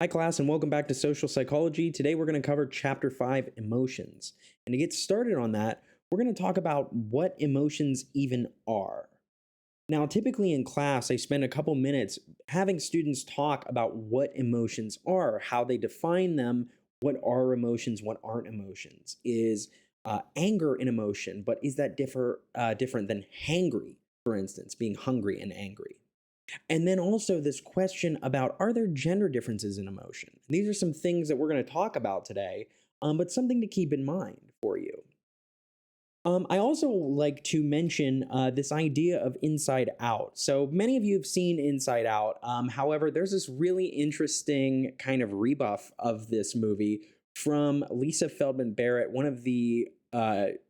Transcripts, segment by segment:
Hi, class, and welcome back to Social Psychology. Today, we're going to cover Chapter 5 Emotions. And to get started on that, we're going to talk about what emotions even are. Now, typically in class, I spend a couple minutes having students talk about what emotions are, how they define them, what are emotions, what aren't emotions. Is anger an emotion, but is that different than hangry, for instance, being hungry and angry? And then also this question about, are there gender differences in emotion? These are some things that we're going to talk about today, but something to keep in mind for you. I also like to mention this idea of Inside Out. So many of you have seen Inside Out. However, there's this really interesting kind of rebuff of this movie from Lisa Feldman Barrett, one of the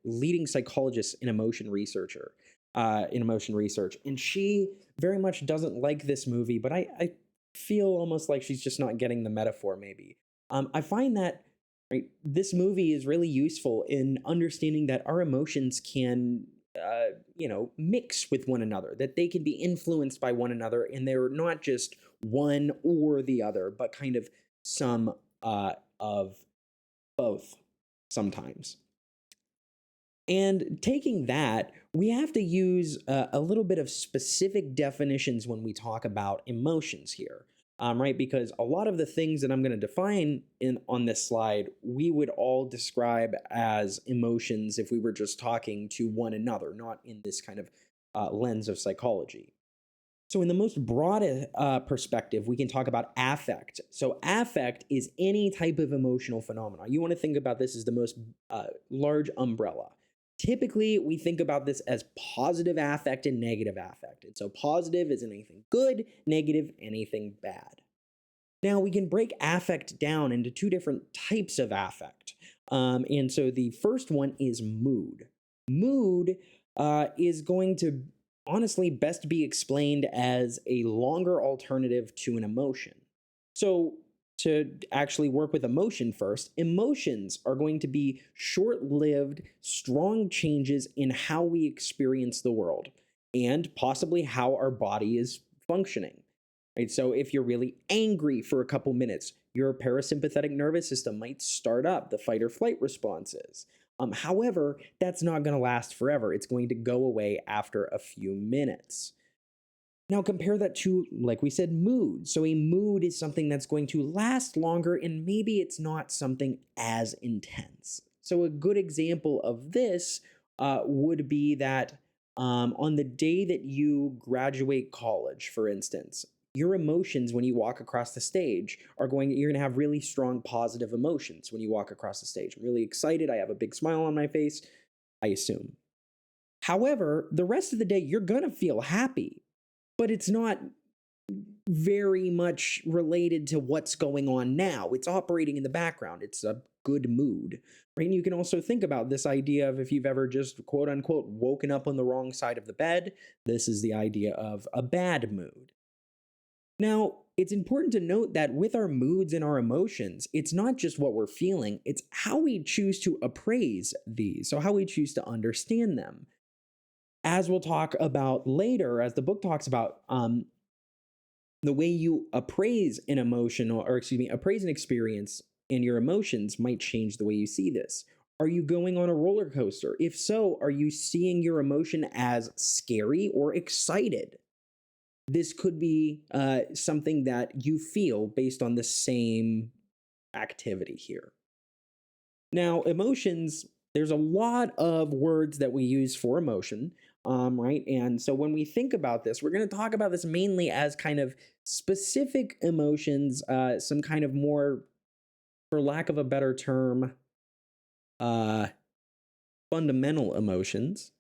leading psychologists in emotion research, and she very much doesn't like this movie. But I feel almost like she's just not getting the metaphor. Maybe I find that right? This movie is really useful in understanding that our emotions can, mix with one another, that they can be influenced by one another, and they're not just one or the other, but kind of some of both sometimes. And taking that, we have to use a little bit of specific definitions when we talk about emotions here, right? Because a lot of the things that I'm going to define in on this slide, we would all describe as emotions if we were just talking to one another, not in this kind of lens of psychology. So, in the most broad perspective, we can talk about affect. So, affect is any type of emotional phenomenon. You want to think about this as the most large umbrella. Typically, we think about this as positive affect and negative affect. And so, positive is anything good, negative, anything bad. Now, we can break affect down into two different types of affect. And so, the first one is mood. Mood is going to honestly best be explained as a longer alternative to an emotion. So, to actually work with emotion first, emotions are going to be short lived, strong changes in how we experience the world and possibly how our body is functioning. Right? So, if you're really angry for a couple minutes, your parasympathetic nervous system might start up the fight or flight responses. However, that's not going to last forever. It's going to go away after a few minutes. Now, compare that to, like we said, mood. So, a mood is something that's going to last longer, and maybe it's not something as intense. So, a good example of this would be that on the day that you graduate college, for instance, your emotions when you walk across the stage you're going to have really strong positive emotions when you walk across the stage. I'm really excited. I have a big smile on my face, I assume. However, the rest of the day, you're going to feel happy, but it's not very much related to what's going on now. It's operating in the background. It's a good mood, right? And you can also think about this idea of if you've ever just quote unquote woken up on the wrong side of the bed, this is the idea of a bad mood. Now, it's important to note that with our moods and our emotions, it's not just what we're feeling, it's how we choose to appraise these, so how we choose to understand them. As we'll talk about later, as the book talks about, the way you appraise an emotion, or excuse me, appraise an experience and your emotions might change the way you see this. Are you going on a roller coaster? If so, are you seeing your emotion as scary or excited? This could be something that you feel based on the same activity here. Now, emotions, there's a lot of words that we use for emotion, right? And so when we think about this, we're going to talk about this mainly as kind of specific emotions, some kind of more, for lack of a better term, uh, fundamental emotions.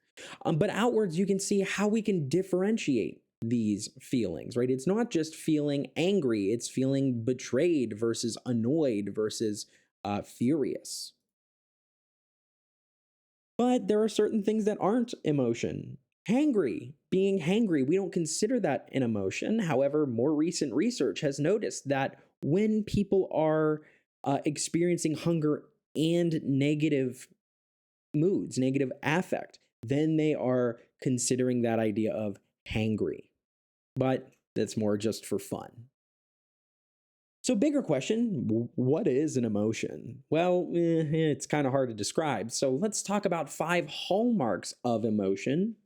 But outwards, you can see how we can differentiate these feelings, right? It's not just feeling angry, it's feeling betrayed versus annoyed versus furious. But there are certain things that aren't emotion. Hangry, being hangry, we don't consider that an emotion. However, more recent research has noticed that when people are experiencing hunger and negative moods, negative affect, then they are considering that idea of hangry. But that's more just for fun. So, bigger question, what is an emotion? Well, it's kind of hard to describe. So, let's talk about five hallmarks of emotion,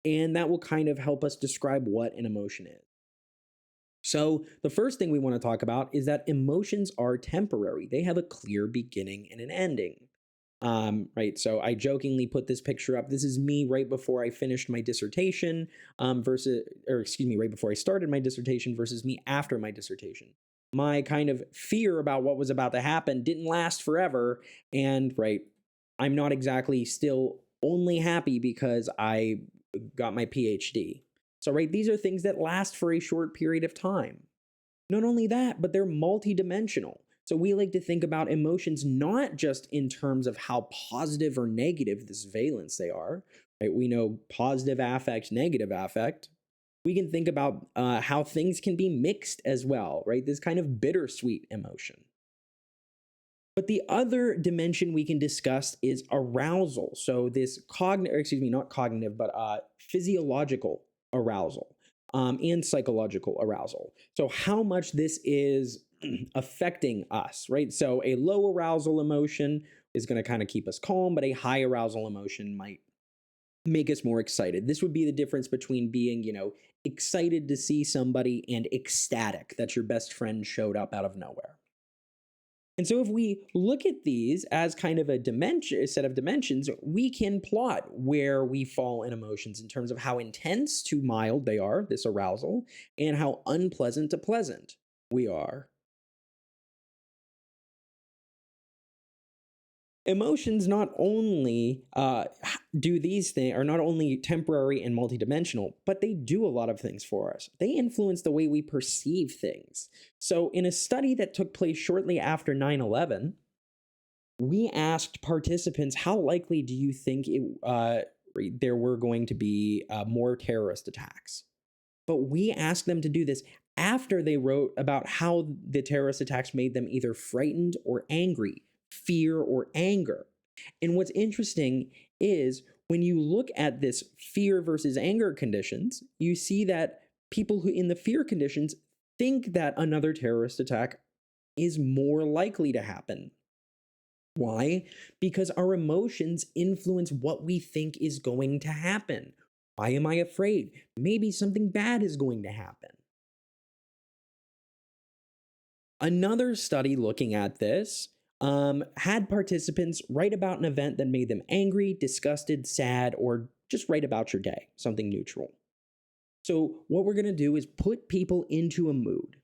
and that will kind of help us describe what an emotion is. So, the first thing we want to talk about is that emotions are temporary, they have a clear beginning and an ending. Right. So I jokingly put this picture up. This is me right before I finished my dissertation, or excuse me, right before I started my dissertation versus me after my dissertation. My kind of fear about what was about to happen didn't last forever. And right, I'm not exactly still only happy because I got my PhD. So, right, these are things that last for a short period of time. Not only that, but they're multidimensional. So we like to think about emotions not just in terms of how positive or negative this valence they are. Right? We know positive affect, negative affect. We can think about how things can be mixed as well, right? This kind of bittersweet emotion. But the other dimension we can discuss is arousal. So this cognitive, excuse me, not cognitive, but physiological arousal and psychological arousal. So how much this is affecting us, right? So a low arousal emotion is going to kind of keep us calm, but a high arousal emotion might make us more excited. This would be the difference between being, excited to see somebody and ecstatic that your best friend showed up out of nowhere. And so if we look at these as kind of a set of dimensions, we can plot where we fall in emotions in terms of how intense to mild they are, this arousal, and how unpleasant to pleasant we are. Emotions not only do these things, are not only temporary and multidimensional, but they do a lot of things for us. They influence the way we perceive things. So, in a study that took place shortly after 9/11, we asked participants, how likely do you think there were going to be more terrorist attacks? But we asked them to do this after they wrote about how the terrorist attacks made them either frightened or angry, fear or anger. And what's interesting is when you look at this fear versus anger conditions, you see that people who in the fear conditions think that another terrorist attack is more likely to happen. Why? Because our emotions influence what we think is going to happen. Why am I afraid? Maybe something bad is going to happen. Another study looking at this had participants write about an event that made them angry, disgusted, sad, or just write about your day, something neutral. So, what we're going to do is put people into a mood.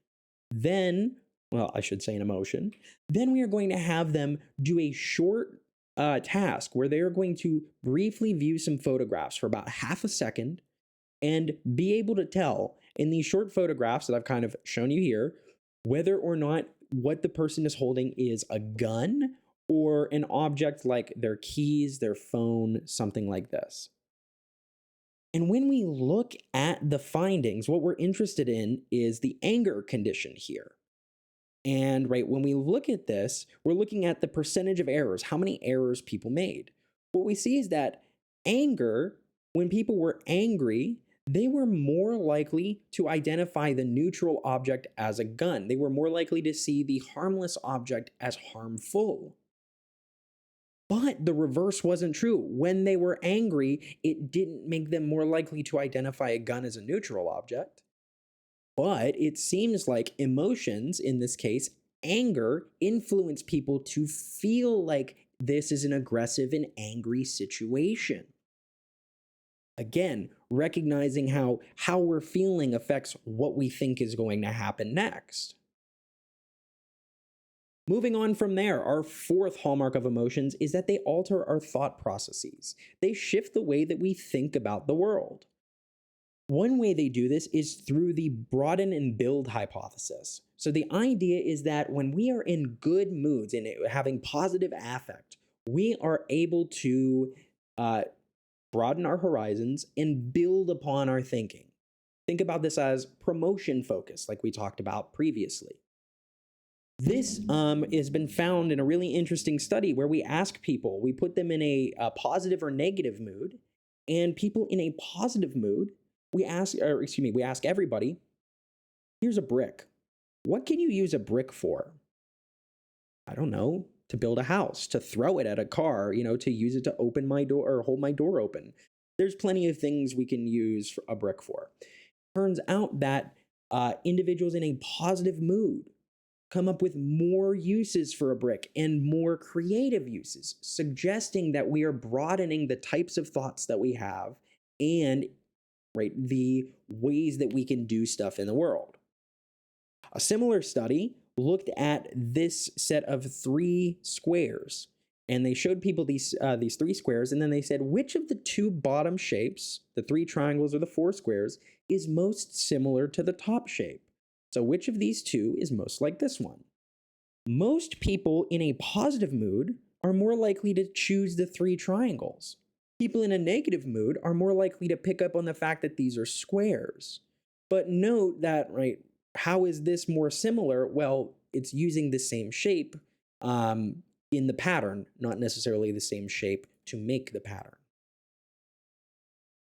Then, well, I should say an emotion. Then we are going to have them do a short task where they are going to briefly view some photographs for about half a second and be able to tell in these short photographs that I've kind of shown you here whether or not what the person is holding is a gun or an object like their keys, their phone, something like this. And when we look at the findings, what we're interested in is the anger condition here. And right, when we look at this, we're looking at the percentage of errors, how many errors people made. What we see is that anger, when people were angry, they were more likely to identify the neutral object as a gun. They were more likely to see the harmless object as harmful. But the reverse wasn't true. When they were angry, it didn't make them more likely to identify a gun as a neutral object. But it seems like emotions, in this case, anger, influence people to feel like this is an aggressive and angry situation. Again, recognizing how we're feeling affects what we think is going to happen next. Moving on from there, our fourth hallmark of emotions is that they alter our thought processes. They shift the way that we think about the world. One way they do this is through the broaden and build hypothesis. So the idea is that when we are in good moods and having positive affect, we are able to uh, broaden our horizons and build upon our thinking. Think about this as promotion focus, like we talked about previously. This has been found in a really interesting study where we ask people, we put them in a positive or negative mood, and people in a positive mood, we ask everybody, here's a brick. What can you use a brick for? I don't know, to build a house, to throw it at a car, to use it to open my door or hold my door open. There's plenty of things we can use a brick for. Turns out that individuals in a positive mood come up with more uses for a brick and more creative uses, suggesting that we are broadening the types of thoughts that we have and the ways that we can do stuff in the world. A similar study looked at this set of three squares, and they showed people these three squares, and then they said which of the two bottom shapes, the three triangles or the four squares, is most similar to the top shape. So which of these two is most like this one? Most people in a positive mood are more likely to choose the three triangles. People in a negative mood are more likely to pick up on the fact that these are squares. But note that, how is this more similar? Well, it's using the same shape in the pattern, not necessarily the same shape to make the pattern.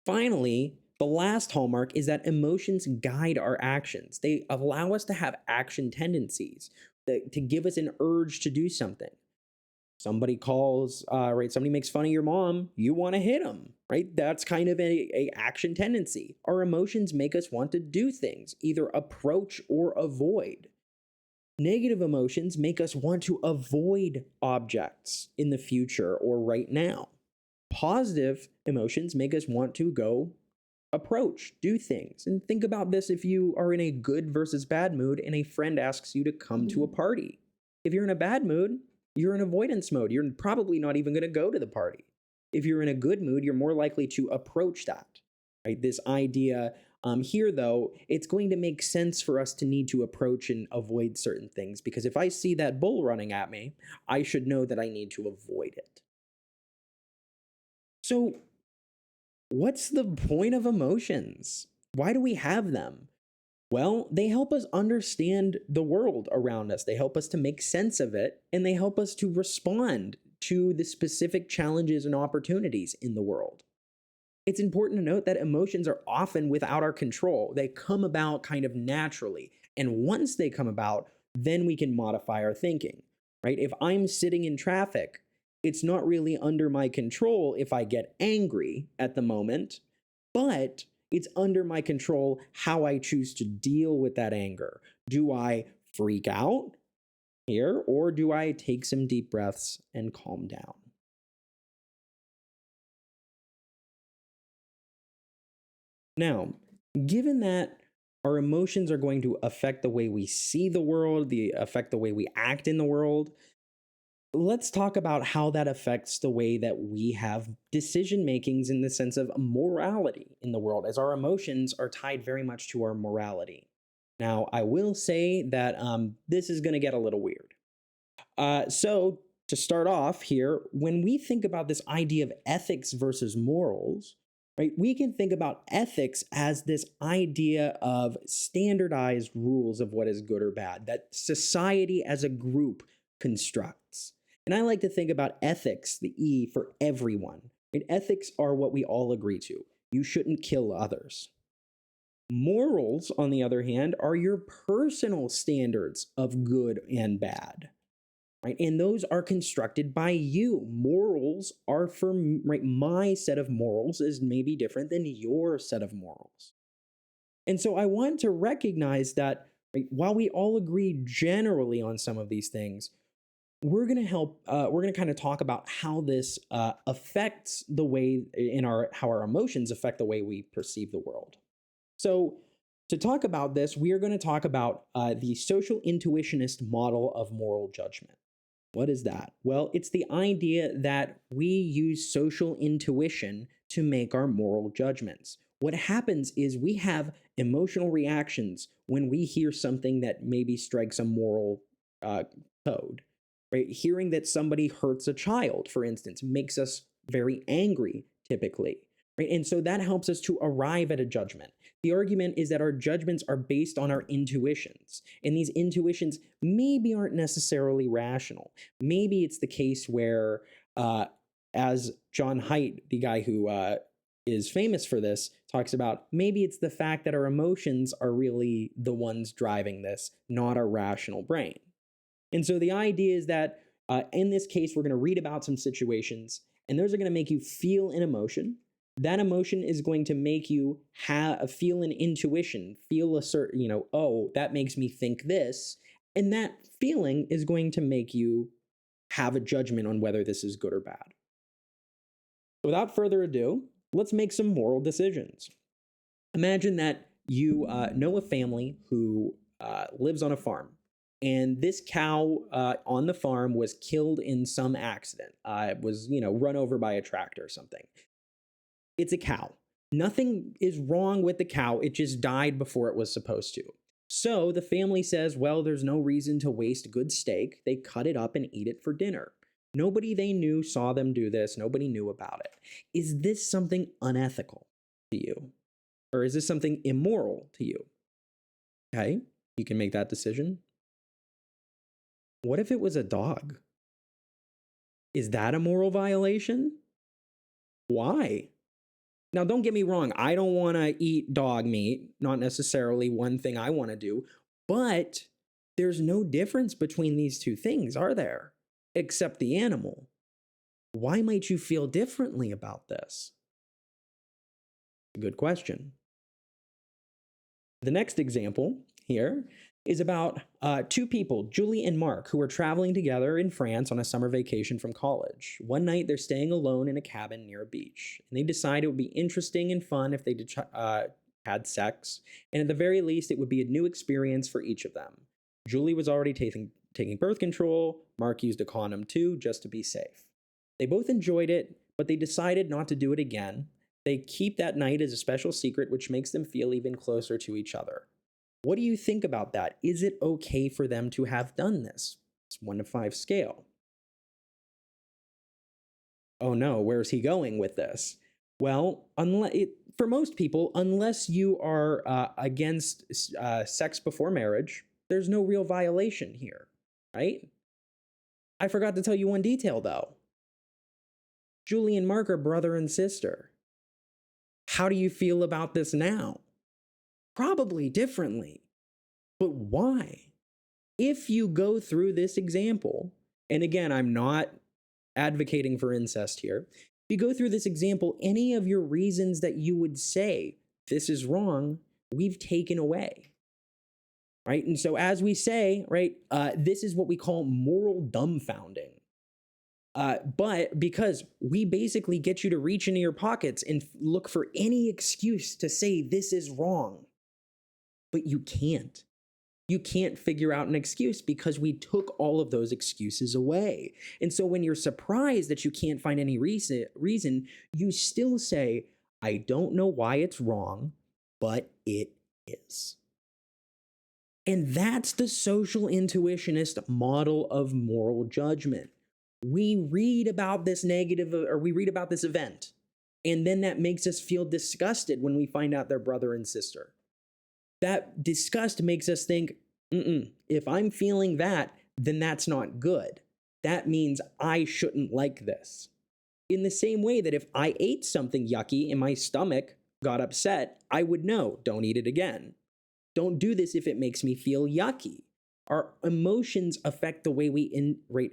Finally, the last hallmark is that emotions guide our actions. They allow us to have action tendencies, to give us an urge to do something. Somebody somebody makes fun of your mom, you want to hit them, right? That's kind of a action tendency. Our emotions make us want to do things, either approach or avoid. Negative emotions make us want to avoid objects in the future or right now. Positive emotions make us want to go approach, do things. And think about this if you are in a good versus bad mood and a friend asks you to come to a party. If you're in a bad mood, you're in avoidance mode. You're probably not even going to go to the party. If you're in a good mood, you're more likely to approach that, right? This idea here, though, it's going to make sense for us to need to approach and avoid certain things, because if I see that bull running at me, I should know that I need to avoid it. So, what's the point of emotions? Why do we have them? Well, they help us understand the world around us. They help us to make sense of it, and they help us to respond to the specific challenges and opportunities in the world. It's important to note that emotions are often without our control. They come about kind of naturally. And once they come about, then we can modify our thinking, right? If I'm sitting in traffic, it's not really under my control if I get angry at the moment, but it's under my control how I choose to deal with that anger. Do I freak out here, or do I take some deep breaths and calm down? Now, given that our emotions are going to affect the way we see the world, affect the way we act in the world, let's talk about how that affects the way that we have decision makings in the sense of morality in the world, as our emotions are tied very much to our morality. Now, I will say that this is going to get a little weird. So, to start off here, when we think about this idea of ethics versus morals, right, we can think about ethics as this idea of standardized rules of what is good or bad that society as a group constructs. And I like to think about ethics, the E, for everyone. Right? Ethics are what we all agree to. You shouldn't kill others. Morals, on the other hand, are your personal standards of good and bad. Right? And those are constructed by you. Morals are for, right, my set of morals is maybe different than your set of morals. And so I want to recognize that, right, while we all agree generally on some of these things, we're going to kind of talk about how this affects the way how our emotions affect the way we perceive the world. So to talk about this, we are going to talk about the social intuitionist model of moral judgment. What is that? Well, it's the idea that we use social intuition to make our moral judgments. What happens is we have emotional reactions when we hear something that maybe strikes a moral code. Right? Hearing that somebody hurts a child, for instance, makes us very angry, typically. Right? And so that helps us to arrive at a judgment. The argument is that our judgments are based on our intuitions, and these intuitions maybe aren't necessarily rational. Maybe it's the case where, as John Haidt, the guy who is famous for this, talks about maybe it's the fact that our emotions are really the ones driving this, not our rational brain. And so the idea is that in this case, we're going to read about some situations, and those are going to make you feel an emotion. That emotion is going to make you feel an intuition, feel a certain, oh, that makes me think this. And that feeling is going to make you have a judgment on whether this is good or bad. Without further ado, let's make some moral decisions. Imagine that you know a family who lives on a farm, and this cow on the farm was killed in some accident. It was, run over by a tractor or something. It's a cow. Nothing is wrong with the cow. It just died before it was supposed to. So the family says, well, there's no reason to waste good steak. They cut it up and eat it for dinner. Nobody they knew saw them do this. Nobody knew about it. Is this something unethical to you? Or is this something immoral to you? Okay, you can make that decision. What if it was a dog? Is that a moral violation? Why? Now, don't get me wrong. I don't want to eat dog meat. Not necessarily one thing I want to do. But there's no difference between these two things, are there? Except the animal. Why might you feel differently about this? Good question. The next example here is about two people, Julie and Mark, who are traveling together in France on a summer vacation from college. One night, they're staying alone in a cabin near a beach, and they decide it would be interesting and fun if they had sex, and at the very least, it would be a new experience for each of them. Julie was already taking birth control. Mark used a condom too, just to be safe. They both enjoyed it, but they decided not to do it again. They keep that night as a special secret, which makes them feel even closer to each other. What do you think about that? Is it okay for them to have done this? It's 1 to 5 scale. Oh no, where's he going with this? Well, for most people, unless you are against sex before marriage, there's no real violation here, right? I forgot to tell you one detail, though. Julie and Mark are brother and sister. How do you feel about this now? Probably differently. But why? If you go through this example, and again, I'm not advocating for incest here. If you go through this example, any of your reasons that you would say this is wrong, we've taken away. Right? And so as we say, right, this is what we call moral dumbfounding. But because we basically get you to reach into your pockets and look for any excuse to say this is wrong. But you can't. You can't figure out an excuse because we took all of those excuses away. And so when you're surprised that you can't find any reason, you still say, I don't know why it's wrong, but it is. And that's the social intuitionist model of moral judgment. We read about this we read about this event, and then that makes us feel disgusted when we find out they're brother and sister. That disgust makes us think, if I'm feeling that, then that's not good. That means I shouldn't like this. In the same way that if I ate something yucky and my stomach got upset, I would know, don't eat it again. Don't do this if it makes me feel yucky. Our emotions affect the way we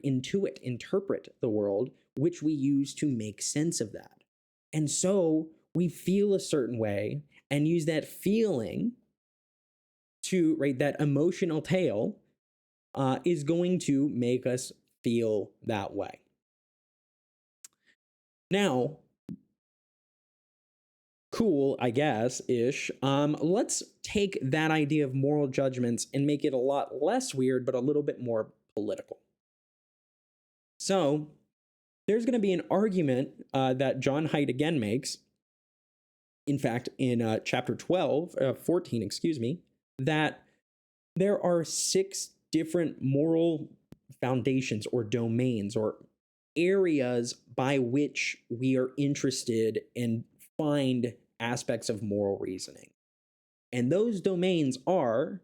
interpret the world, which we use to make sense of that. And so we feel a certain way and use that feeling to, that emotional tail is going to make us feel that way. Now, cool, I guess-ish, let's take that idea of moral judgments and make it a lot less weird, but a little bit more political. So, there's going to be an argument that John Haidt again makes, in fact, in chapter 14, that there are 6 different moral foundations or domains or areas by which we are interested and find aspects of moral reasoning. And those domains are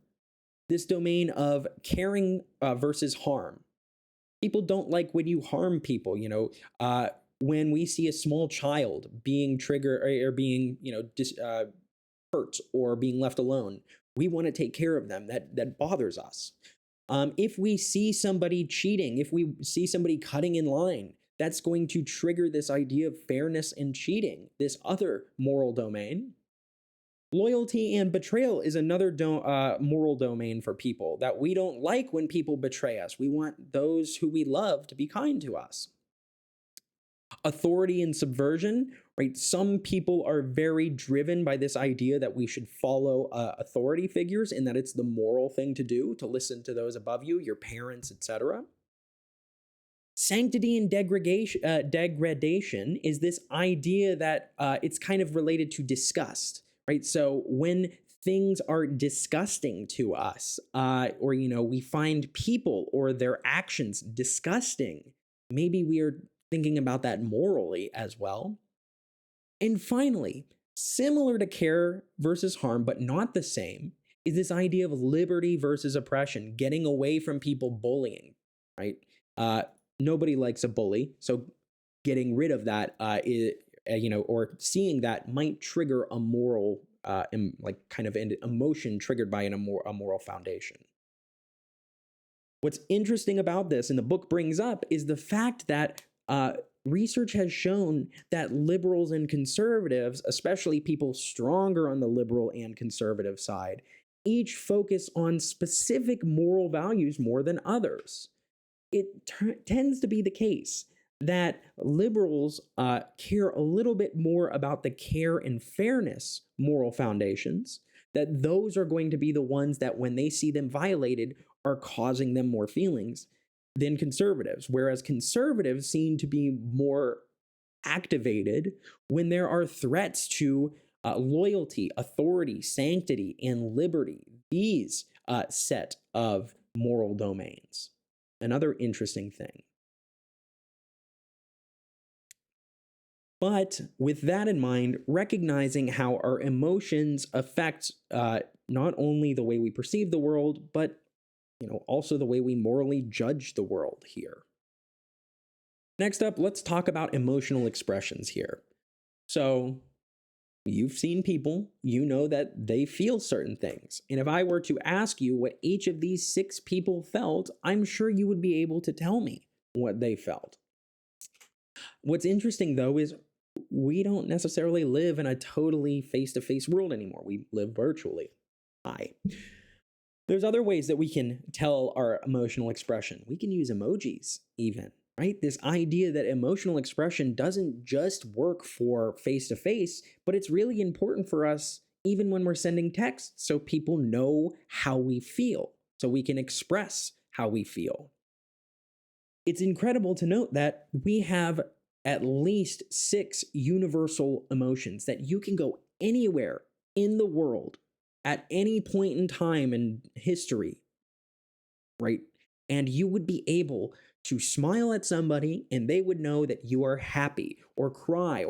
this domain of caring versus harm. People don't like when you harm people, when we see a small child being triggered or being, hurt or being left alone, we want to take care of them. That bothers us. If we see somebody cheating, if we see somebody cutting in line, that's going to trigger this idea of fairness and cheating, this other moral domain. Loyalty and betrayal is another moral domain for people that we don't like when people betray us. We want those who we love to be kind to us. Authority and subversion, right? Some people are very driven by this idea that we should follow authority figures and that it's the moral thing to do, to listen to those above you, your parents, etc. Sanctity and degradation is this idea that it's kind of related to disgust, right? So when things are disgusting to us, or we find people or their actions disgusting, maybe we are thinking about that morally as well. And finally, similar to care versus harm, but not the same, is this idea of liberty versus oppression, getting away from people bullying, right? Nobody likes a bully, so getting rid of that or seeing that might trigger a moral, kind of an emotion triggered by a moral foundation. What's interesting about this, and the book brings up, is the fact that research has shown that liberals and conservatives, especially people stronger on the liberal and conservative side, each focus on specific moral values more than others. It tends to be the case that liberals care a little bit more about the care and fairness moral foundations, that those are going to be the ones that when they see them violated are causing them more feelings than conservatives, whereas conservatives seem to be more activated when there are threats to loyalty, authority, sanctity, and liberty, these set of moral domains. Another interesting thing. But with that in mind, recognizing how our emotions affect not only the way we perceive the world, but also the way we morally judge the world here. Next up, let's talk about emotional expressions here. So you've seen people, you know that they feel certain things. And if I were to ask you what each of these 6 people felt, I'm sure you would be able to tell me what they felt. What's interesting, though, is we don't necessarily live in a totally face-to-face world anymore. We live virtually. There's other ways that we can tell our emotional expression. We can use emojis even, right? This idea that emotional expression doesn't just work for face-to-face, but it's really important for us even when we're sending texts so people know how we feel, so we can express how we feel. It's incredible to note that we have at least 6 universal emotions that you can go anywhere in the world at any point in time in history, right? And you would be able to smile at somebody and they would know that you are happy, or cry,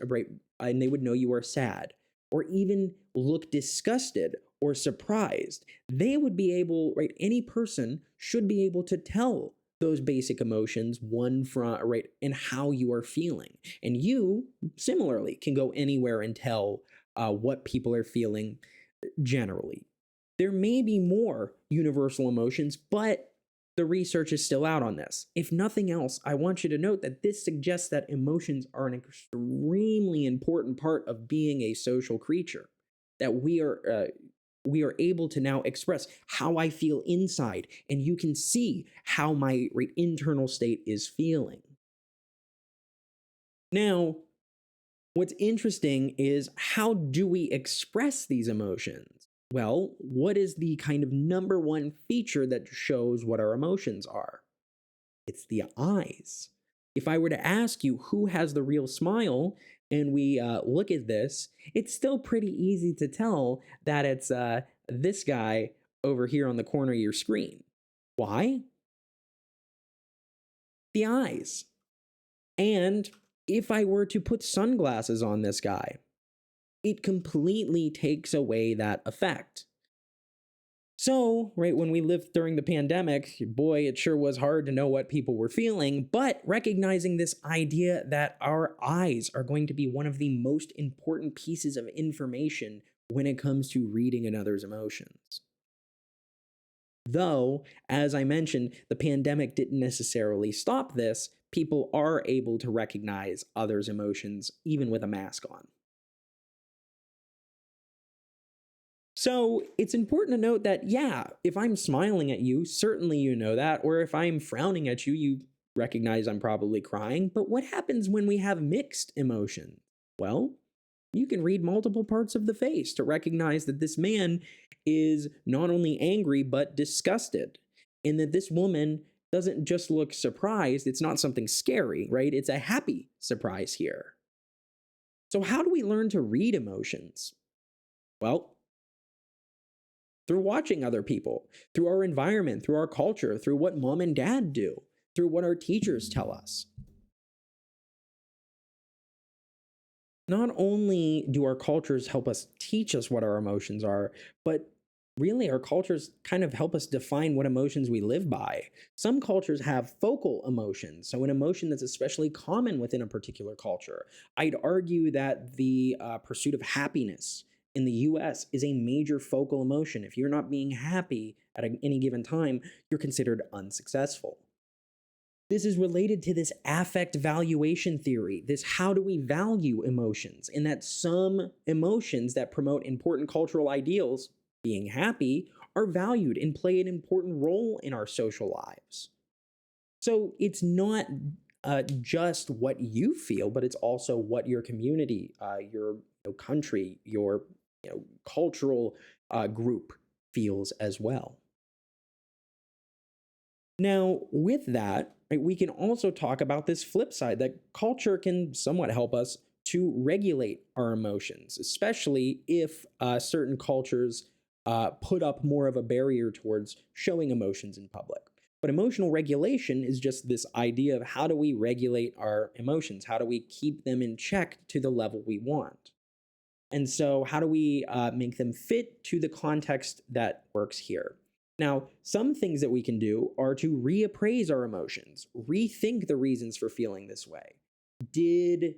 right, and they would know you are sad, or even look disgusted or surprised. They would be able, right, any person should be able to tell those basic emotions one from, right, and how you are feeling. And you, similarly, can go anywhere and tell what people are feeling generally. There may be more universal emotions, but the research is still out on this. If nothing else, I want you to note that this suggests that emotions are an extremely important part of being a social creature, that we are able to now express how I feel inside, and you can see how my internal state is feeling. Now, what's interesting is, how do we express these emotions? Well, what is the kind of number one feature that shows what our emotions are? It's the eyes. If I were to ask you who has the real smile, and we look at this, it's still pretty easy to tell that it's this guy over here on the corner of your screen. Why? The eyes. And if I were to put sunglasses on this guy, it completely takes away that effect. So, right, when we lived during the pandemic, boy, it sure was hard to know what people were feeling, but recognizing this idea that our eyes are going to be one of the most important pieces of information when it comes to reading another's emotions. Though, as I mentioned, the pandemic didn't necessarily stop this, people are able to recognize others' emotions even with a mask on. So it's important to note that, yeah, if I'm smiling at you, certainly you know that. Or if I'm frowning at you, you recognize I'm probably crying. But what happens when we have mixed emotion? Well, you can read multiple parts of the face to recognize that this man is not only angry, but disgusted. And that this woman doesn't just look surprised. It's not something scary, right? It's a happy surprise here. So, how do we learn to read emotions? Well, through watching other people, through our environment, through our culture, through what mom and dad do, through what our teachers tell us. Not only do our cultures help us teach us what our emotions are, but really our cultures kind of help us define what emotions we live by. Some cultures have focal emotions, so an emotion that's especially common within a particular culture. I'd argue that the pursuit of happiness in the US is a major focal emotion. If you're not being happy at any given time, you're considered unsuccessful. This is related to this affect valuation theory, this how do we value emotions, and that some emotions that promote important cultural ideals, being happy, are valued and play an important role in our social lives. So it's not just what you feel, but it's also what your community, your country, your cultural group feels as well. Now, with that, right, we can also talk about this flip side that culture can somewhat help us to regulate our emotions, especially if certain cultures put up more of a barrier towards showing emotions in public. But emotional regulation is just this idea of how do we regulate our emotions? How do we keep them in check to the level we want? And so, how do we make them fit to the context that works here? Now, some things that we can do are to reappraise our emotions, rethink the reasons for feeling this way. Did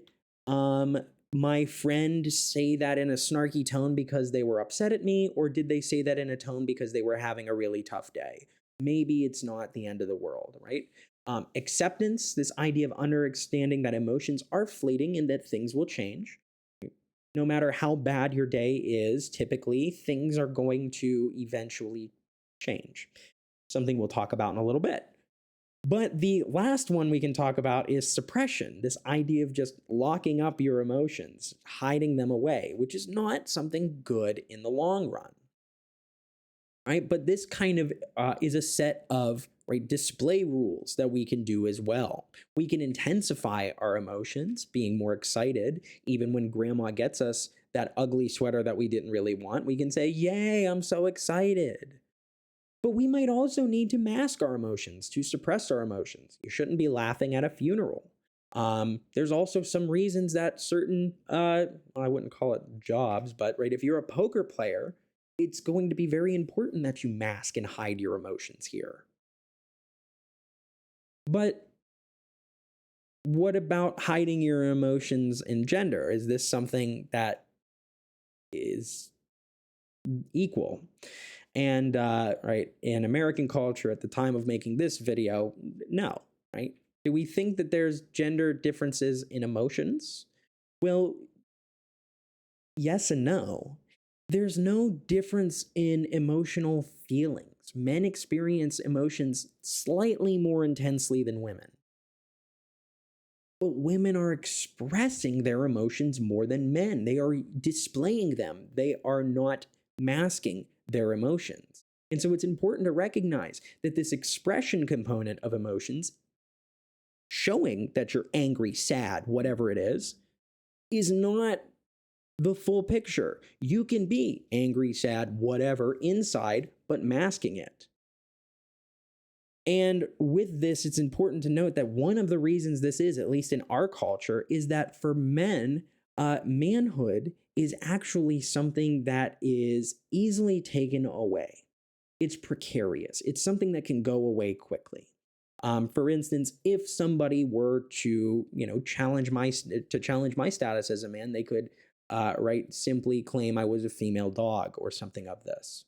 um, my friend say that in a snarky tone because they were upset at me, or did they say that in a tone because they were having a really tough day? Maybe it's not the end of the world, right? Acceptance, this idea of understanding that emotions are fleeting and that things will change. No matter how bad your day is, typically things are going to eventually change. Something we'll talk about in a little bit. But the last one we can talk about is suppression, this idea of just locking up your emotions, hiding them away, which is not something good in the long run. Right? But this kind of is a set of right display rules that we can do as well. We can intensify our emotions, being more excited, even when grandma gets us that ugly sweater that we didn't really want. We can say, "Yay, I'm so excited." But we might also need to mask our emotions, to suppress our emotions. You shouldn't be laughing at a funeral. There's also some reasons that certain, I wouldn't call it jobs, but right, if you're a poker player, it's going to be very important that you mask and hide your emotions here. But what about hiding your emotions in gender? Is this something that is equal? And right, in American culture at the time of making this video, no, right? Do we think that there's gender differences in emotions? Well, yes and no. There's no difference in emotional feelings. Men experience emotions slightly more intensely than women. But women are expressing their emotions more than men. They are displaying them. They are not masking their emotions. And so it's important to recognize that this expression component of emotions, showing that you're angry, sad, whatever it is not the full picture. You can be angry, sad, whatever inside, but masking it. And with this, it's important to note that one of the reasons this is, at least in our culture, is that for men, manhood is actually something that is easily taken away. it's precarious. It's something that can go away quickly. For instance, if somebody were to, challenge my status as a man, they could, right, simply claim I was a female dog or something of this.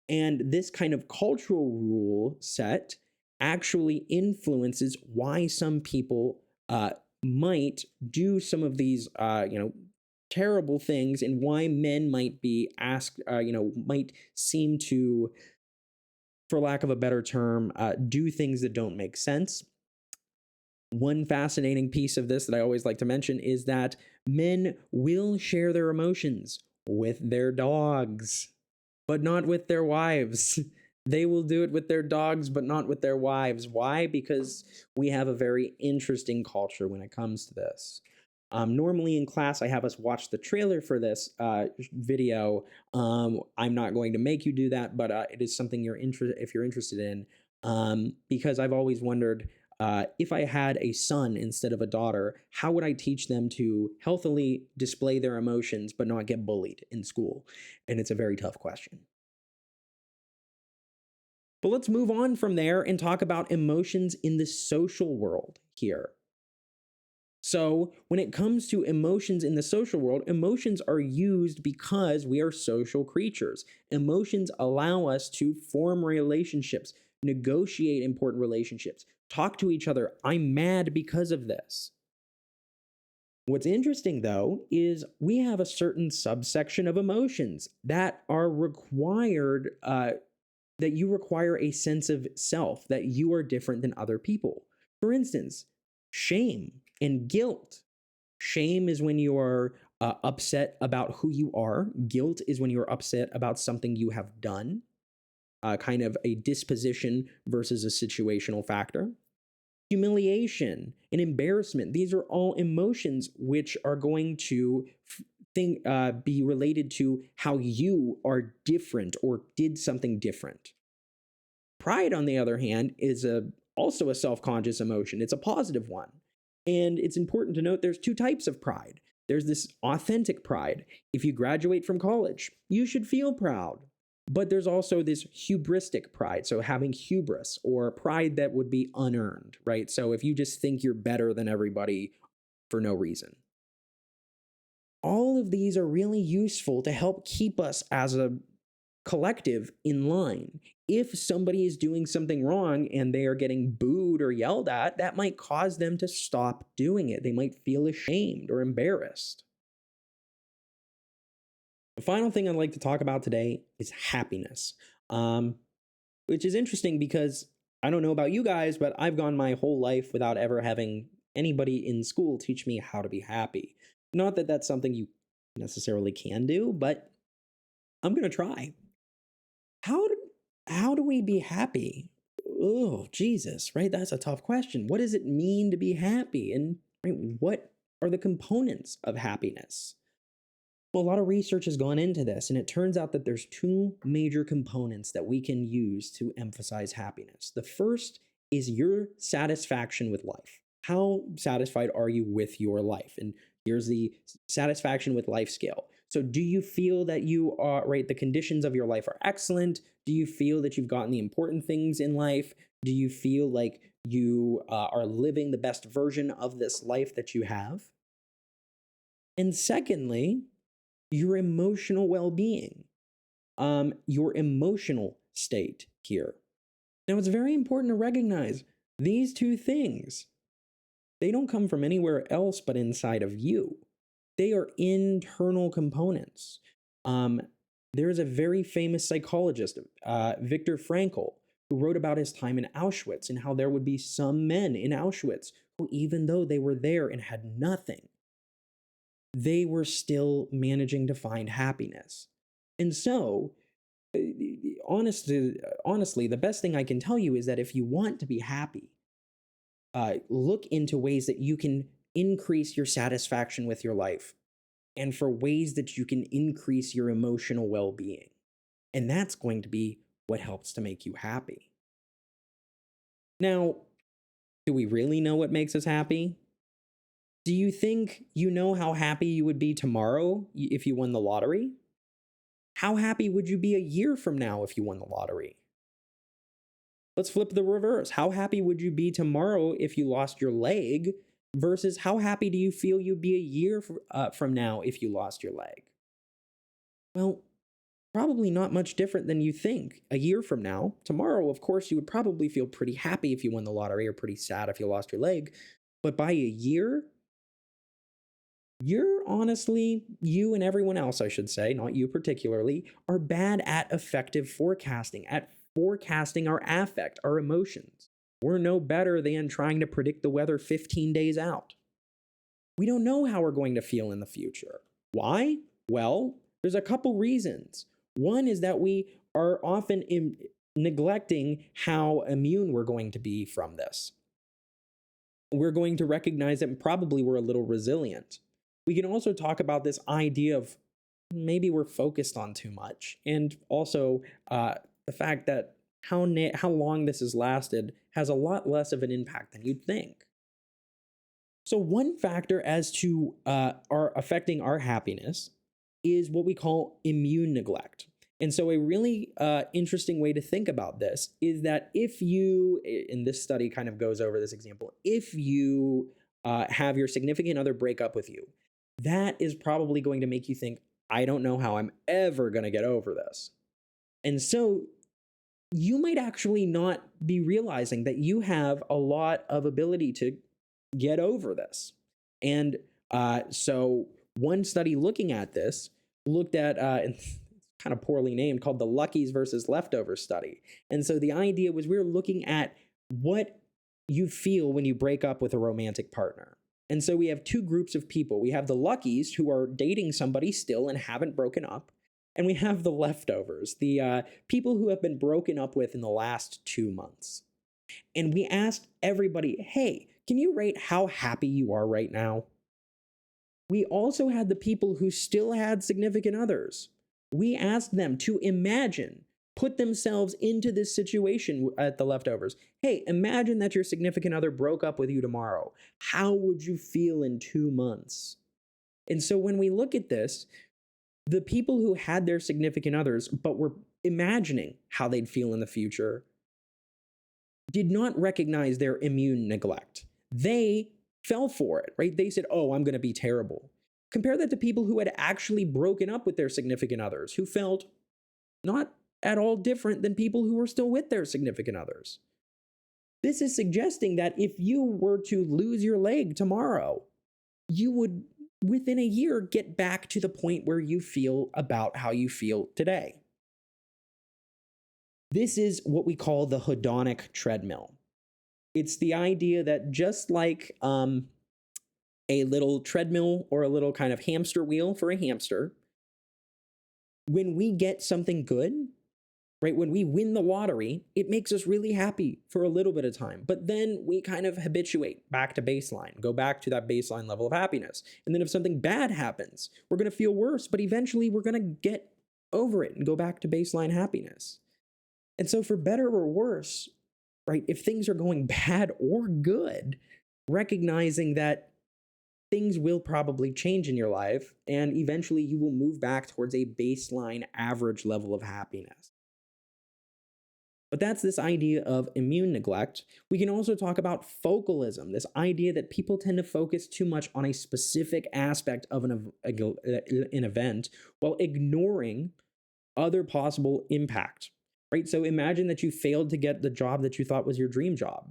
And this kind of cultural rule set actually influences why some people might do some of these, terrible things, and why men might be asked, might seem to, for lack of a better term, do things that don't make sense. One fascinating piece of this that I always like to mention is that men will share their emotions with their dogs, but not with their wives. They will do it with their dogs, but not with their wives. Why? Because we have a very interesting culture when it comes to this. Normally in class, I have us watch the trailer for this video. I'm not going to make you do that, but it is something if you're interested in, because I've always wondered, if I had a son instead of a daughter, how would I teach them to healthily display their emotions but not get bullied in school? And it's a very tough question. But let's move on from there and talk about emotions in the social world here. So, when it comes to emotions in the social world, emotions are used because we are social creatures. Emotions allow us to form relationships, negotiate important relationships, talk to each other. I'm mad because of this. What's interesting, though, is we have a certain subsection of emotions that are required, that you require a sense of self, that you are different than other people. For instance, shame and guilt. Shame is when you are upset about who you are. Guilt is when you're upset about something you have done, kind of a disposition versus a situational factor. Humiliation and embarrassment. These are all emotions which are going to be related to how you are different or did something different. Pride, on the other hand, is also a self-conscious emotion. It's a positive one. And it's important to note there's two types of pride. There's this authentic pride. If you graduate from college, you should feel proud. But there's also this hubristic pride, so having hubris, or pride that would be unearned, right? So if you just think you're better than everybody for no reason. All of these are really useful to help keep us as a collective in line. If somebody is doing something wrong and they are getting booed or yelled at, that might cause them to stop doing it. They might feel ashamed or embarrassed. The final thing I'd like to talk about today is happiness, which is interesting because I don't know about you guys, but I've gone my whole life without ever having anybody in school teach me how to be happy. Not that that's something you necessarily can do, but I'm going to try. How do we be happy? Oh, Jesus, right? That's a tough question. What does it mean to be happy? And right, what are the components of happiness? Well, a lot of research has gone into this, and it turns out that there's two major components that we can use to emphasize happiness. The first is your satisfaction with life. How satisfied are you with your life? And here's the satisfaction with life scale. So do you feel that you are, right, the conditions of your life are excellent? Do you feel that you've gotten the important things in life? Do you feel like you are living the best version of this life that you have? And secondly, your emotional well-being, your emotional state here. Now, it's very important to recognize these two things. They don't come from anywhere else but inside of you. They are internal components. There is a very famous psychologist, Viktor Frankl, who wrote about his time in Auschwitz and how there would be some men in Auschwitz who, even though they were there and had nothing, they were still managing to find happiness. And so, honestly, the best thing I can tell you is that if you want to be happy, look into ways that you can increase your satisfaction with your life, and for ways that you can increase your emotional well-being. And that's going to be what helps to make you happy. Now, do we really know what makes us happy? Do you think you know how happy you would be tomorrow if you won the lottery? How happy would you be a year from now if you won the lottery? Let's flip the reverse. How happy would you be tomorrow if you lost your leg versus how happy do you feel you'd be a year from now if you lost your leg? Well, probably not much different than you think. A year from now, tomorrow, of course, you would probably feel pretty happy if you won the lottery or pretty sad if you lost your leg. But by a year, you're honestly, you and everyone else, I should say, not you particularly, are bad at effective forecasting, at forecasting our affect, our emotions. We're no better than trying to predict the weather 15 days out. We don't know how we're going to feel in the future. Why? Well, there's a couple reasons. One is that we are often neglecting how immune we're going to be from this. We're going to recognize that probably we're a little resilient. We can also talk about this idea of maybe we're focused on too much, and also the fact that how long this has lasted has a lot less of an impact than you'd think. So one factor as to our affecting our happiness is what we call immune neglect. And so a really interesting way to think about this is that if you, in this study kind of goes over this example, if you have your significant other break up with you, that is probably going to make you think, I don't know how I'm ever going to get over this. And so you might actually not be realizing that you have a lot of ability to get over this. And so one study looking at this looked at, and it's kind of poorly named, called the Luckies versus Leftovers study. And so the idea was we were looking at what you feel when you break up with a romantic partner. And so we have two groups of people. We have the Luckies who are dating somebody still and haven't broken up. And we have the Leftovers, the people who have been broken up with in the last 2 months. And we asked everybody, hey, can you rate how happy you are right now? We also had the people who still had significant others. We asked them to imagine, put themselves into this situation at the Leftovers. Hey, imagine that your significant other broke up with you tomorrow. How would you feel in 2 months? And so when we look at this, the people who had their significant others but were imagining how they'd feel in the future did not recognize their immune neglect. They fell for it, right? They said, oh, I'm going to be terrible. Compare that to people who had actually broken up with their significant others, who felt not at all different than people who were still with their significant others. This is suggesting that if you were to lose your leg tomorrow, you would, within a year, get back to the point where you feel about how you feel today. This is what we call the hedonic treadmill. It's the idea that just like a little treadmill or a little kind of hamster wheel for a hamster, when we get something good, right, when we win the lottery, it makes us really happy for a little bit of time. But then we kind of habituate back to baseline, go back to that baseline level of happiness. And then if something bad happens, we're going to feel worse, but eventually we're going to get over it and go back to baseline happiness. And so for better or worse, right, if things are going bad or good, recognizing that things will probably change in your life and eventually you will move back towards a baseline average level of happiness. But that's this idea of immune neglect. We can also talk about focalism, this idea that people tend to focus too much on a specific aspect of an event while ignoring other possible impact. Right? So imagine that you failed to get the job that you thought was your dream job.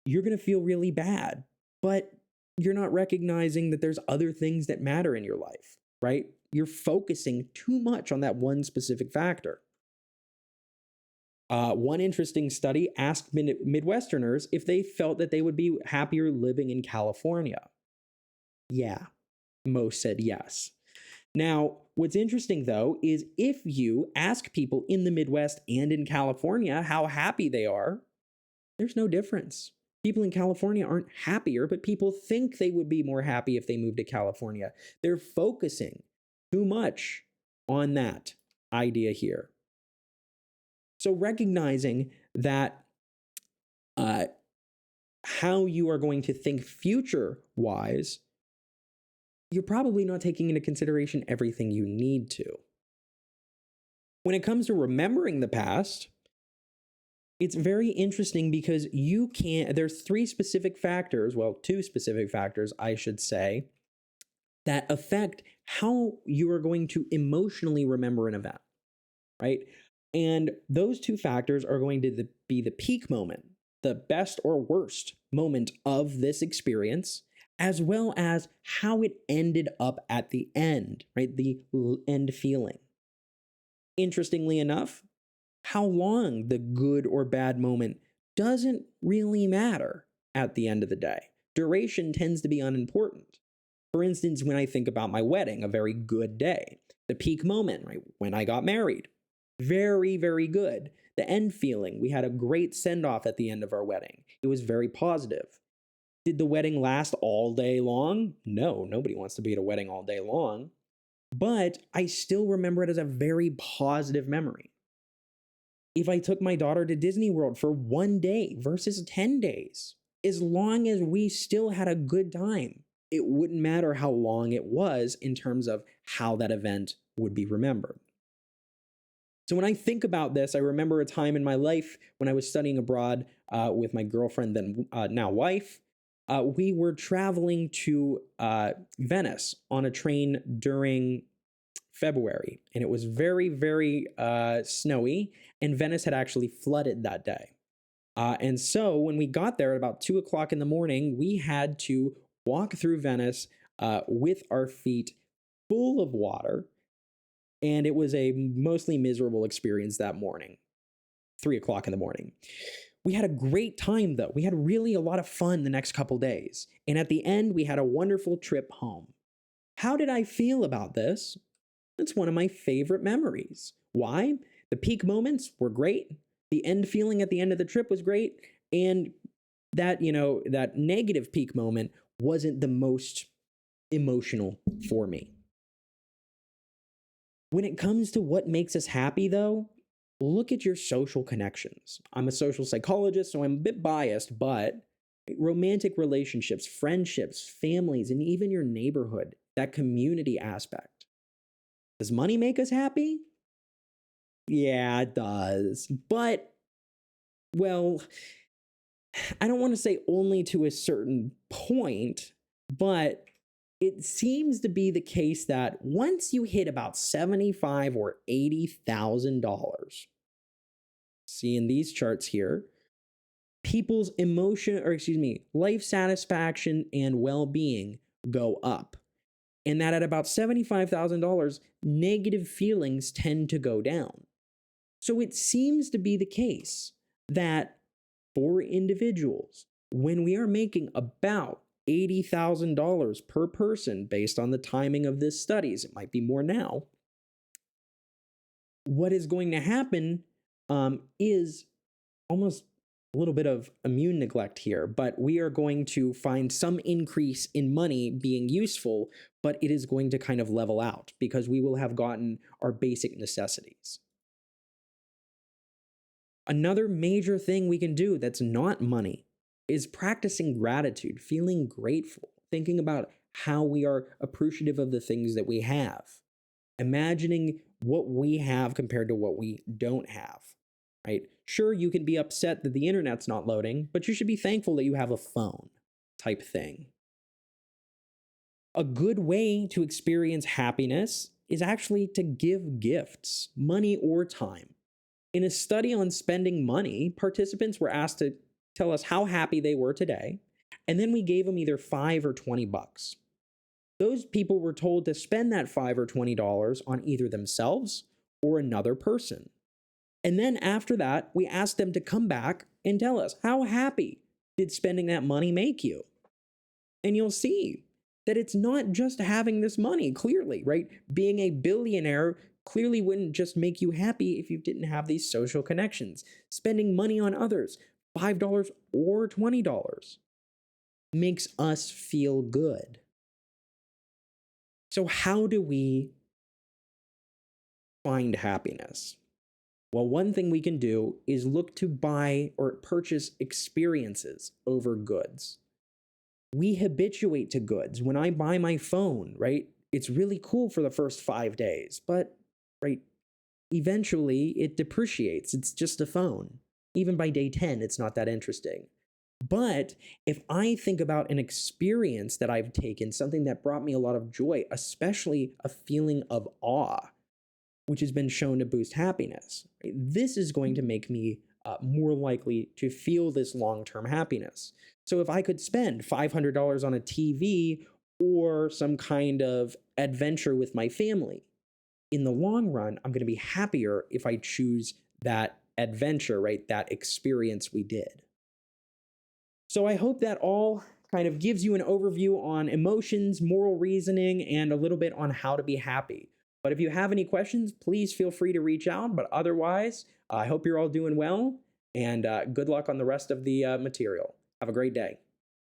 You're going to feel really bad, but you're not recognizing that there's other things that matter in your life, right? You're focusing too much on that one specific factor. One interesting study asked Midwesterners if they felt that they would be happier living in California. Yeah, most said yes. Now, what's interesting, though, is if you ask people in the Midwest and in California how happy they are, there's no difference. People in California aren't happier, but people think they would be more happy if they moved to California. They're focusing too much on that idea here. So recognizing that how you are going to think future-wise, you're probably not taking into consideration everything you need to. When it comes to remembering the past, It's very interesting because there's three specific factors, well, two specific factors, I should say, that affect how you are going to emotionally remember an event, right? And those two factors are going to be the peak moment, the best or worst moment of this experience, as well as how it ended up at the end, right? The end feeling. Interestingly enough, how long the good or bad moment doesn't really matter at the end of the day. Duration tends to be unimportant. For instance, when I think about my wedding, a very good day. The peak moment, right? When I got married, very, very good. The end feeling, we had a great send off at the end of our wedding. It was very positive. Did the wedding last all day long? No, nobody wants to be at a wedding all day long. But I still remember it as a very positive memory. If I took my daughter to Disney World for 1 day versus 10 days, as long as we still had a good time, it wouldn't matter how long it was in terms of how that event would be remembered. So when I think about this, I remember a time in my life when I was studying abroad with my girlfriend, then now wife. We were traveling to Venice on a train during February, and it was very, very snowy, and Venice had actually flooded that day. And so when we got there at about 2 o'clock in the morning, we had to walk through Venice with our feet full of water. And it was a mostly miserable experience that morning, 3 o'clock in the morning. We had a great time though. We had really a lot of fun the next couple days. And at the end, we had a wonderful trip home. How did I feel about this? It's one of my favorite memories. Why? The peak moments were great. The end feeling at the end of the trip was great. And that negative peak moment wasn't the most emotional for me. When it comes to what makes us happy, though, look at your social connections. I'm a social psychologist, so I'm a bit biased, but romantic relationships, friendships, families, and even your neighborhood, that community aspect. Does money make us happy? Yeah, it does. But, well, I don't want to say only to a certain point, but it seems to be the case that once you hit about $75,000 or $80,000, see in these charts here, people's life satisfaction and well-being go up. And that at about $75,000, negative feelings tend to go down. So it seems to be the case that for individuals, when we are making about $80,000 per person based on the timing of this studies, it might be more now, what is going to happen is almost a little bit of immune neglect here, but we are going to find some increase in money being useful, but it is going to kind of level out because we will have gotten our basic necessities. Another major thing we can do that's not money is practicing gratitude, feeling grateful, thinking about how we are appreciative of the things that we have, imagining what we have compared to what we don't have, right? Sure, you can be upset that the internet's not loading, but you should be thankful that you have a phone type thing. A good way to experience happiness is actually to give gifts, money or time. In a study on spending money, participants were asked to tell us how happy they were today, and then we gave them either $5 or $20. Those people were told to spend that $5 or $20 on either themselves or another person. And then after that, we asked them to come back and tell us, how happy did spending that money make you? And you'll see that it's not just having this money, clearly, right? Being a billionaire clearly wouldn't just make you happy if you didn't have these social connections. Spending money on others, $5 or $20, makes us feel good. So how do we find happiness? Well, one thing we can do is look to buy or purchase experiences over goods. We habituate to goods. When I buy my phone, right, it's really cool for the first 5 days, but right, eventually it depreciates. It's just a phone. Even by day 10, it's not that interesting. But if I think about an experience that I've taken, something that brought me a lot of joy, especially a feeling of awe, which has been shown to boost happiness, right? This is going to make me more likely to feel this long term happiness. So if I could spend $500 on a TV or some kind of adventure with my family, in the long run, I'm going to be happier if I choose that adventure, right? That experience we did. So I hope that all kind of gives you an overview on emotions, moral reasoning, and a little bit on how to be happy. But if you have any questions, please feel free to reach out. But otherwise, I hope you're all doing well, and good luck on the rest of the material. Have a great day.